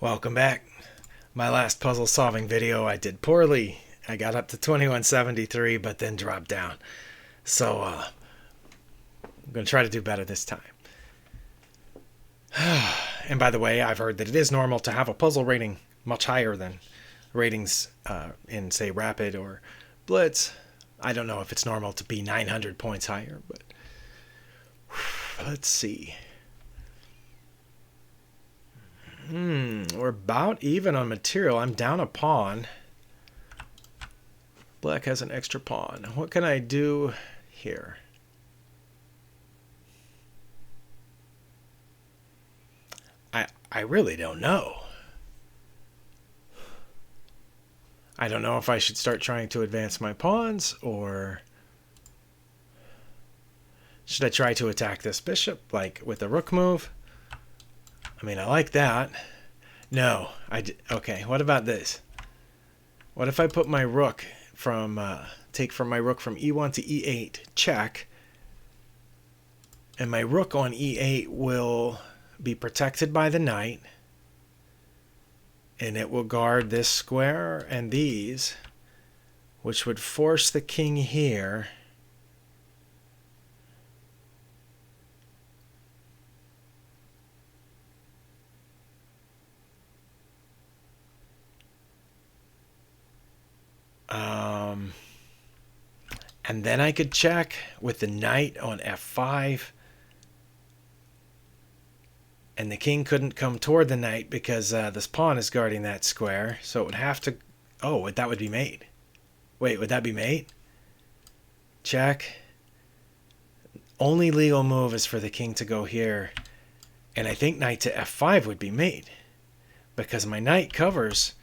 Welcome back. My last puzzle solving video I did poorly. I got up to 2173 but then dropped down. So I'm going to try to do better this time. And by the way, I've heard that it is normal to have a puzzle rating much higher than ratings in, say, Rapid or Blitz. I don't know if it's normal to be 900 points higher, but let's see. We're about even on material. I'm down a pawn. Black has an extra pawn. What can I do here? I really don't know. I don't know if I should start trying to advance my pawns, or should I try to attack this bishop, like with the rook move? I mean, I like that. No, okay, what about this? What if I put my rook from, take from my rook from e1 to e8, check, and my rook on e8 will be protected by the knight, and it will guard this square and these, which would force the king here. And then I could check with the knight on f5. And the king couldn't come toward the knight because this pawn is guarding that square. So it would have to... Oh, that would be mate. Wait, would that be mate? Check. Only legal move is for the king to go here. And I think knight to f5 would be mate. Because my knight covers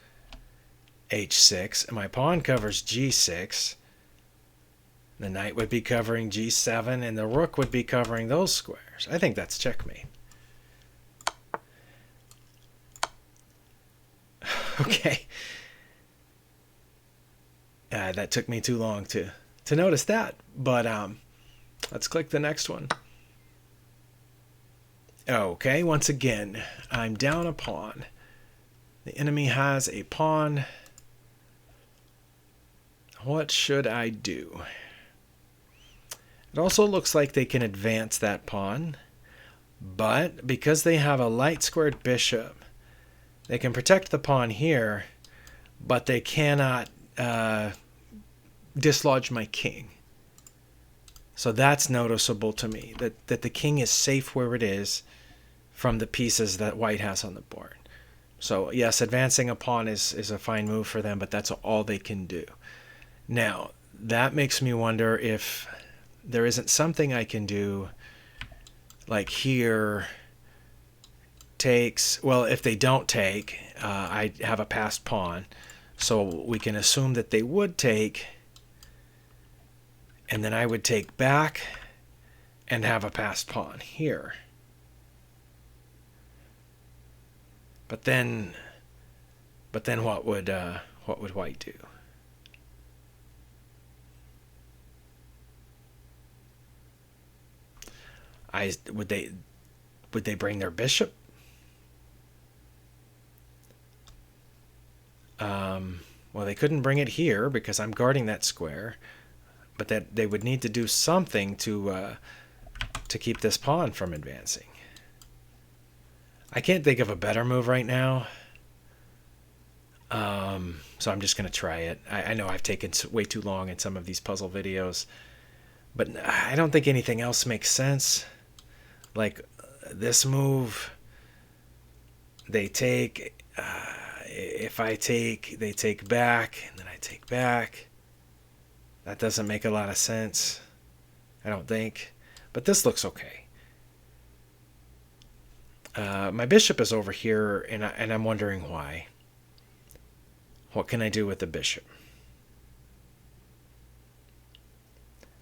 h6 and my pawn covers g6. The knight would be covering g7 and the rook would be covering those squares. I think that's checkmate. Okay. That took me too long to notice that. But let's click the next one. Okay, once again, I'm down a pawn. The enemy has a pawn. What should I do? It also looks like they can advance that pawn. But because they have a light squared bishop, they can protect the pawn here, but they cannot dislodge my king. So that's noticeable to me, that the king is safe where it is from the pieces that white has on the board. So yes, advancing a pawn is a fine move for them, but that's all they can do. Now, that makes me wonder if there isn't something I can do, like here... takes, well, if they don't take, I have a passed pawn, so we can assume that they would take, and then I would take back and have a passed pawn here. But then what would white do? Would they bring their bishop? Well, they couldn't bring it here because I'm guarding that square, but that they would need to do something to keep this pawn from advancing. I can't think of a better move right now, so I'm just going to try it. I know I've taken way too long in some of these puzzle videos, but I don't think anything else makes sense. Like this move, they take... if I take, they take back, and then I take back. That doesn't make a lot of sense, I don't think. But this looks okay. My bishop is over here, and I'm wondering why. What can I do with the bishop?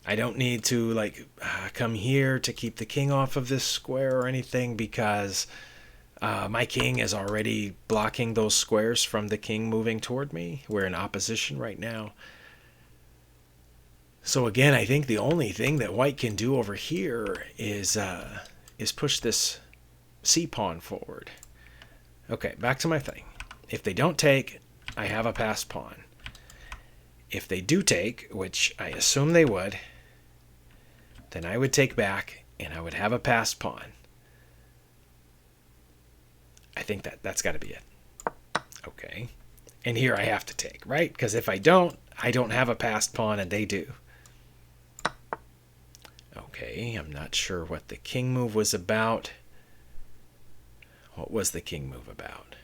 I don't need to come here to keep the king off of this square or anything, because... my king is already blocking those squares from the king moving toward me. We're in opposition right now. So again, I think the only thing that white can do over here is push this c pawn forward. Okay, back to my thing. If they don't take, I have a passed pawn. If they do take, which I assume they would, then I would take back and I would have a passed pawn. I think that's got to be it. Okay. And here I have to take, right? Because if I don't have a passed pawn and they do. Okay, I'm not sure what the king move was about. What was the king move about?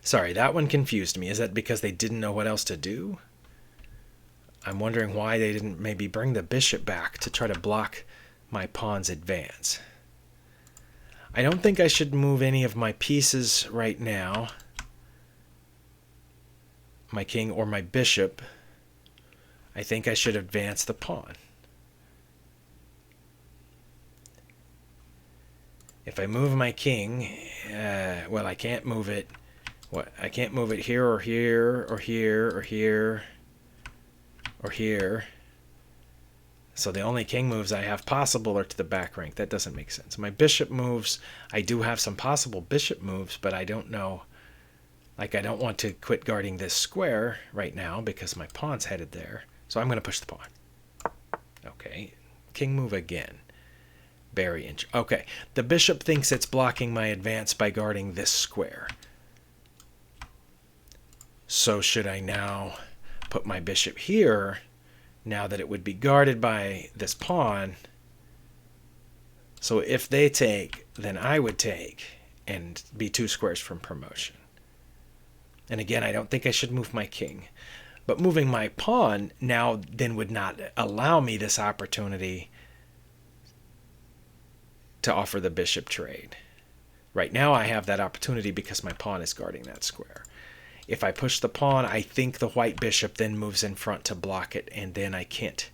Sorry, that one confused me. Is that because they didn't know what else to do? I'm wondering why they didn't maybe bring the bishop back to try to block my pawn's advance. I don't think I should move any of my pieces right now. My king or my bishop. I think I should advance the pawn. If I move my king, well, I can't move it. I can't move it here or here or here or here or here. So the only king moves I have possible are to the back rank. That doesn't make sense. My bishop moves, I do have some possible bishop moves, but I don't know. Like, I don't want to quit guarding this square right now because my pawn's headed there. So I'm going to push the pawn. Okay, king move again. Very interesting. Okay, the bishop thinks it's blocking my advance by guarding this square. So should I now put my bishop here, now that it would be guarded by this pawn? So if they take, then I would take and be 2 squares from promotion. And again, I don't think I should move my king. But moving my pawn now then would not allow me this opportunity to offer the bishop trade. Right now I have that opportunity because my pawn is guarding that square. If I push the pawn, I think the white bishop then moves in front to block it, and then I can't,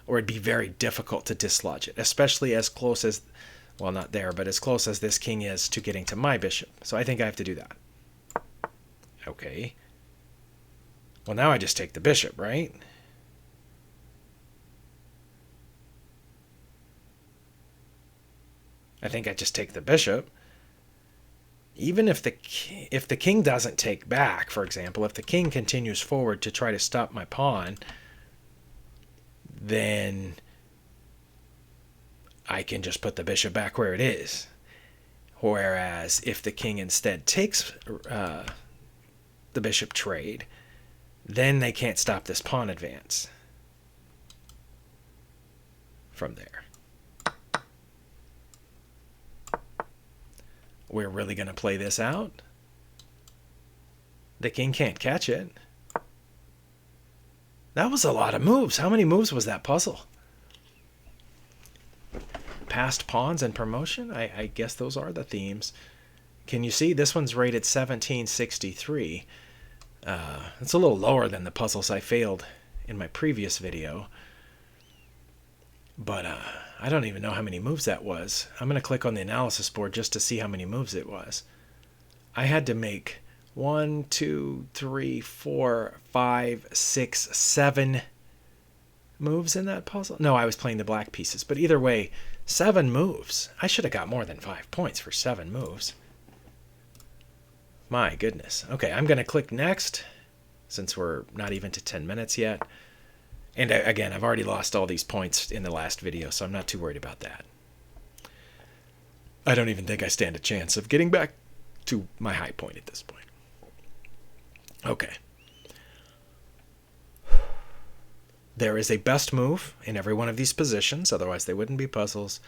or it'd be very difficult to dislodge it, especially as close as, well, not there, but as close as this king is to getting to my bishop. So I think I have to do that. Okay. Well, now I just take the bishop, right? I think I just take the bishop. Even if the king doesn't take back, for example, if the king continues forward to try to stop my pawn, then I can just put the bishop back where it is. Whereas if the king instead takes the bishop trade, then they can't stop this pawn advance from there. We're really going to play this out. The king can't catch it. That was a lot of moves. How many moves was that puzzle? Passed pawns and promotion? I guess those are the themes. Can you see? This one's rated 1763. It's a little lower than the puzzles I failed in my previous video. But I don't even know how many moves that was. I'm going to click on the analysis board just to see how many moves it was. I had to make 1, 2, 3, 4, 5, 6, 7 moves in that puzzle. No, I was playing the black pieces. But either way, 7 moves. I should have got more than 5 points for 7 moves. My goodness. Okay, I'm going to click next since we're not even to 10 minutes yet. And again, I've already lost all these points in the last video, so I'm not too worried about that. I don't even think I stand a chance of getting back to my high point at this point. Okay. There is a best move in every one of these positions, otherwise they wouldn't be puzzles.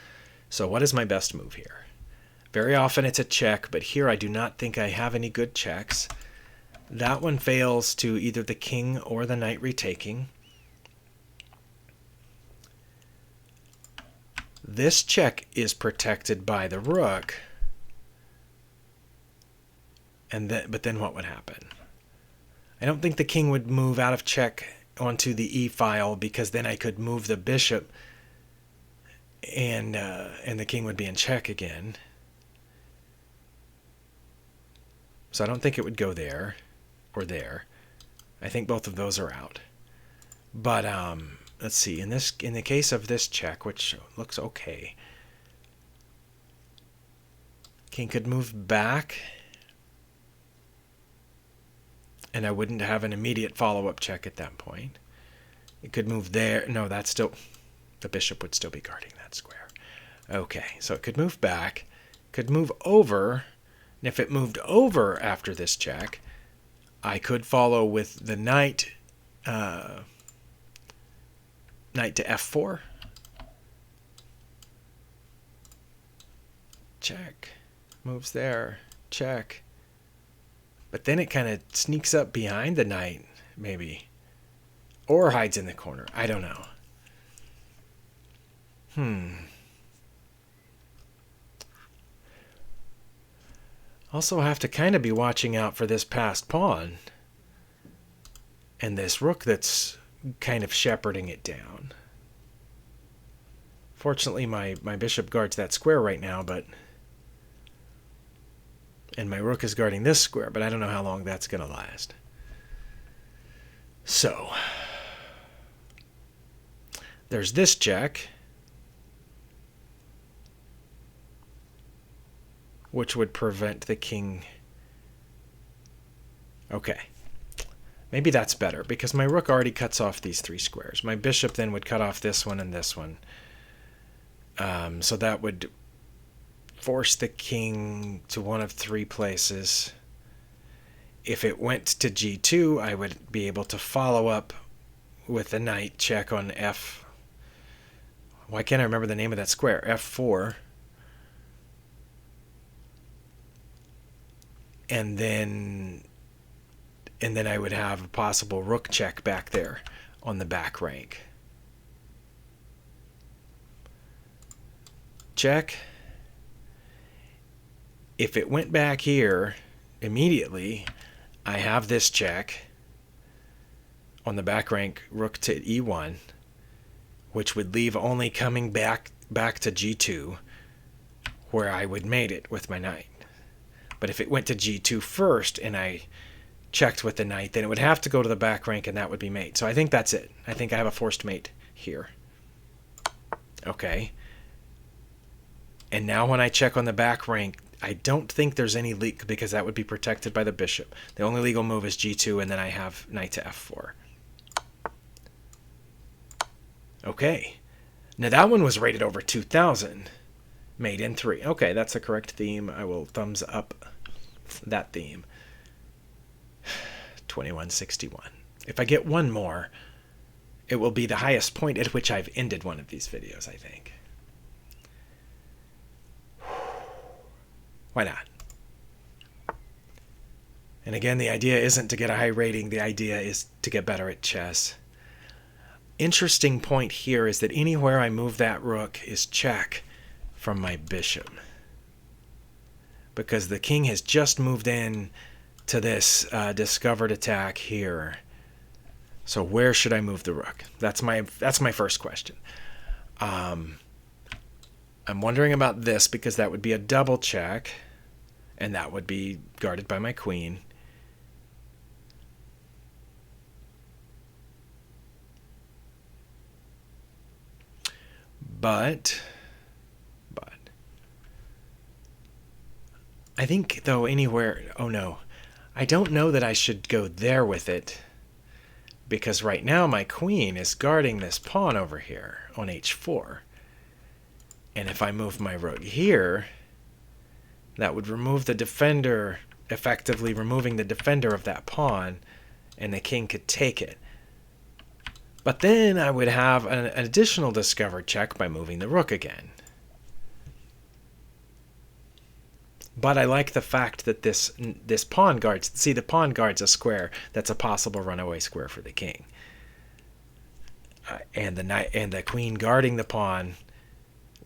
So what is my best move here? Very often it's a check, but here I do not think I have any good checks. That one fails to either the king or the knight retaking. This check is protected by the rook. But then what would happen? I don't think the king would move out of check onto the e-file because then I could move the bishop and the king would be in check again. So I don't think it would go there or there. I think both of those are out. But let's see. In the case of this check, which looks okay, King could move back, and I wouldn't have an immediate follow-up check at that point. It could move there. No, that's still... The bishop would still be guarding that square. Okay, so it could move back, could move over, and if it moved over after this check, I could follow with the knight, knight to f4. Check. Moves there. Check. But then it kind of sneaks up behind the knight, maybe. Or hides in the corner. I don't know. Also have to kind of be watching out for this passed pawn. And this rook that's kind of shepherding it down. Fortunately, my bishop guards that square right now, but... And my rook is guarding this square, but I don't know how long that's going to last. So, there's this check, which would prevent the king. Okay. Maybe that's better, because my rook already cuts off these three squares. My bishop then would cut off this one and this one. So that would force the king to one of three places. If it went to g2, I would be able to follow up with a knight check on f. Why can't I remember the name of that square? f4. And then I would have a possible rook check back there on the back rank. Check. If it went back here immediately, I have this check on the back rank, rook to e1, which would leave only coming back to g2, where I would mate it with my knight. But if it went to g2 first and I checked with the knight, then it would have to go to the back rank and that would be mate. So I think that's it. I think I have a forced mate here. Okay. And now when I check on the back rank, I don't think there's any leak because that would be protected by the bishop. The only legal move is g2, and then I have knight to f4. Okay. Now that one was rated over 2,000. Mate in 3. Okay, that's the correct theme. I will thumbs up that theme. 2161. If I get one more, it will be the highest point at which I've ended one of these videos, I think. Why not? And again, the idea isn't to get a high rating. The idea is to get better at chess. Interesting point here is that anywhere I move that rook is check from my bishop. Because the king has just moved in to this discovered attack here. So where should I move the rook? That's my first question. I'm wondering about this because that would be a double check, and that would be guarded by my queen. But I think, though, anywhere... Oh, no. I don't know that I should go there with it, because right now my queen is guarding this pawn over here on h4. And if I move my rook here, that would remove the defender, effectively removing the defender of that pawn, and the king could take it. But then I would have an additional discovered check by moving the rook again. But I like the fact that this pawn guards... See, the pawn guards a square that's a possible runaway square for the king. And the knight and the queen guarding the pawn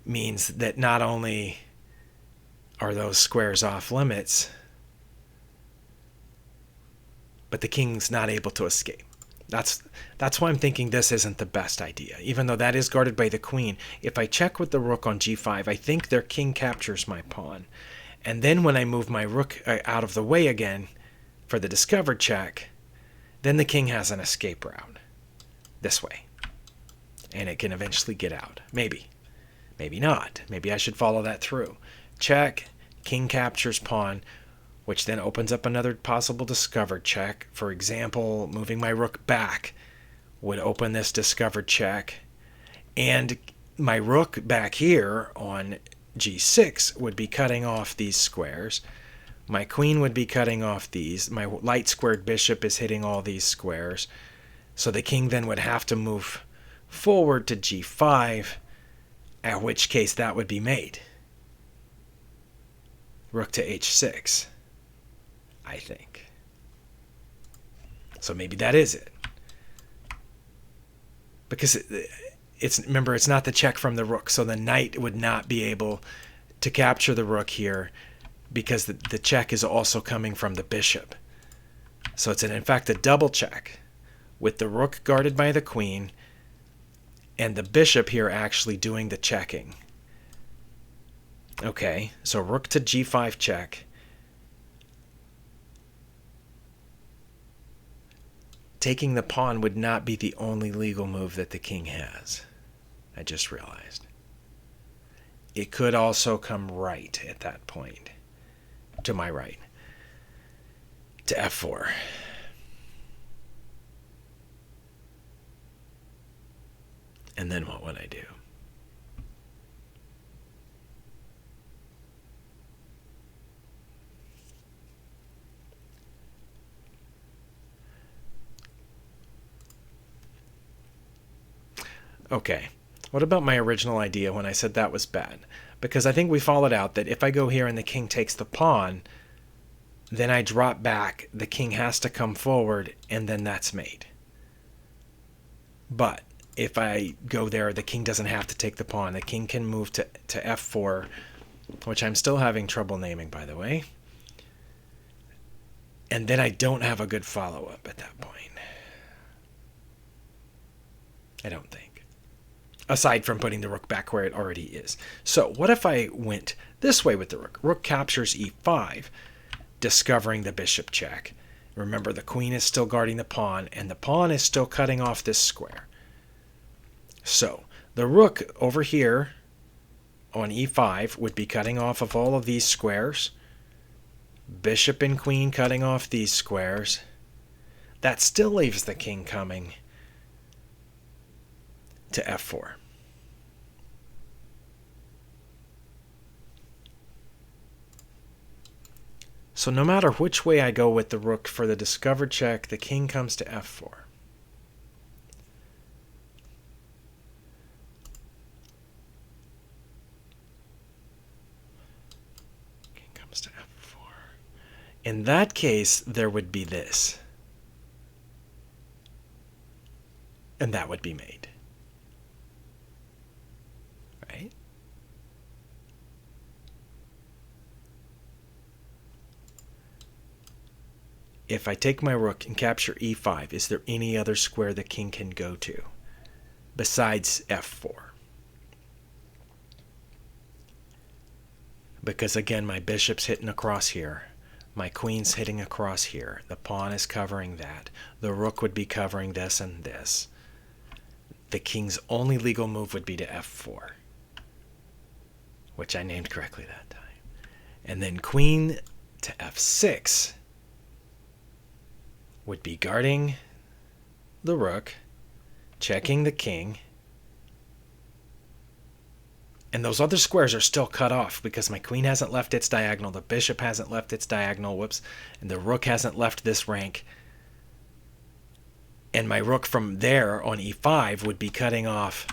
means that not only are those squares off limits, but the king's not able to escape. That's why I'm thinking this isn't the best idea, even though that is guarded by the queen. If I check with the rook on g5, I think their king captures my pawn. And then when I move my rook out of the way again for the discovered check, then the king has an escape route this way. And it can eventually get out. Maybe. Maybe not. Maybe I should follow that through. Check. king captures pawn, which then opens up another possible discovered check. For example, moving my rook back would open this discovered check. And my rook back here on g6 would be cutting off these squares. My queen would be cutting off these. My light squared bishop is hitting all these squares. So the king then would have to move forward to g5, at which case that would be mate. Rook to h6, I think. So maybe that is it. Because remember, it's not the check from the rook, so the knight would not be able to capture the rook here because the check is also coming from the bishop. So it's in fact a double check with the rook guarded by the queen and the bishop here actually doing the checking. Okay, so rook to g5 check. Taking the pawn would not be the only legal move that the king has. I just realized. It could also come right at that point. To my right. To f4. And then what would I do? Okay, what about my original idea when I said that was bad? Because I think we followed out that if I go here and the king takes the pawn, then I drop back, the king has to come forward, and then that's mate. But if I go there, the king doesn't have to take the pawn. The king can move to f4, which I'm still having trouble naming, by the way. And then I don't have a good follow-up at that point. I don't think. Aside from putting the rook back where it already is. So what if I went this way with the rook? Rook captures e5, discovering the bishop check. Remember, the queen is still guarding the pawn, and the pawn is still cutting off this square. So the rook over here on e5 would be cutting off of all of these squares. Bishop and queen cutting off these squares. That still leaves the king coming to f4. So no matter which way I go with the rook for the discovered check, the king comes to f4. King comes to f4. In that case, there would be this. And that would be mate. Right? If I take my rook and capture e5, is there any other square the king can go to besides f4? Because again, my bishop's hitting across here. My queen's hitting across here. The pawn is covering that. The rook would be covering this and this. The king's only legal move would be to f4, which I named correctly that time. And then queen to f6 would be guarding the rook, checking the king, and those other squares are still cut off because my queen hasn't left its diagonal, the bishop hasn't left its diagonal, whoops, and the rook hasn't left this rank. And my rook from there on e5 would be cutting off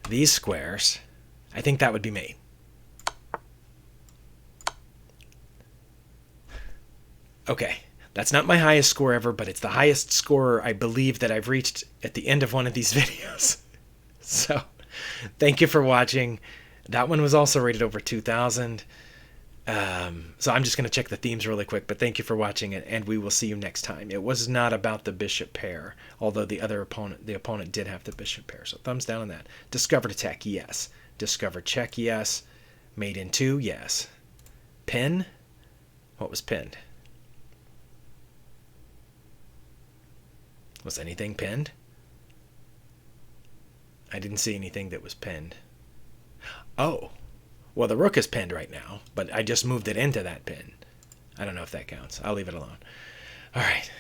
these squares. I think that would be mate. Okay. That's not my highest score ever, but it's the highest score I believe that I've reached at the end of one of these videos. So, thank you for watching. That one was also rated over 2,000. So I'm just going to check the themes really quick, but thank you for watching it, and we will see you next time. It was not about the bishop pair, although the opponent did have the bishop pair, so thumbs down on that. Discovered attack, yes. Discovered check, yes. Mate in 2, yes. Pin? What was pinned? Was anything pinned? I didn't see anything that was pinned. Oh, Well, the rook is pinned right now, but I just moved it into that pin. I don't know if that counts. I'll leave it alone. All right.